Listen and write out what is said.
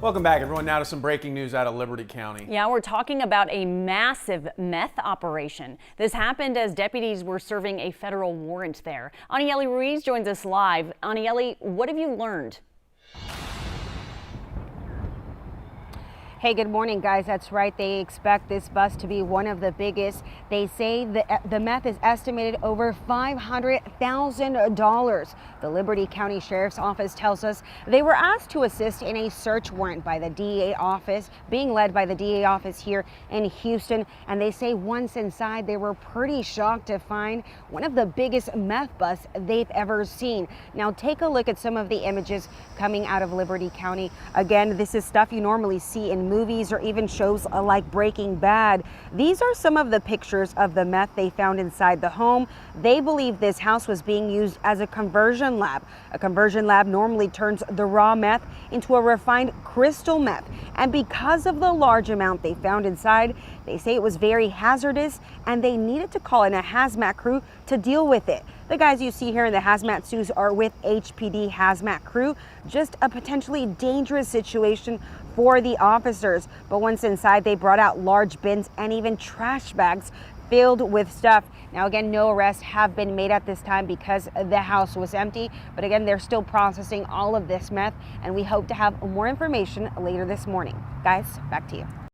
Welcome back, everyone. Now to some breaking news out of Liberty County. Yeah, we're talking about a massive meth operation. This happened as deputies were serving a federal warrant there. Anieli Ruiz joins us live. Anieli, what have you learned? Hey, good morning, guys. That's right. They expect this bust to be one of the biggest. They say the meth is estimated over $500,000. The Liberty County Sheriff's Office tells us they were asked to assist in a search warrant by the DA office, being led by the DA office here in Houston. And they say once inside, they were pretty shocked to find one of the biggest meth busts they've ever seen. Now, take a look at some of the images coming out of Liberty County. Again, this is stuff you normally see in movies or even shows like Breaking Bad. These are some of the pictures of the meth they found inside the home. They believe this house was being used as a conversion lab. A conversion lab normally turns the raw meth into a refined crystal meth. And because of the large amount they found inside, they say it was very hazardous and they needed to call in a hazmat crew to deal with it. The guys you see here in the hazmat suits are with HPD hazmat crew. Just a potentially dangerous situation for the officers. But once inside, they brought out large bins and even trash bags filled with stuff. Now again, no arrests have been made at this time because the house was empty. But again, they're still processing all of this meth, and we hope to have more information later this morning. Guys, back to you.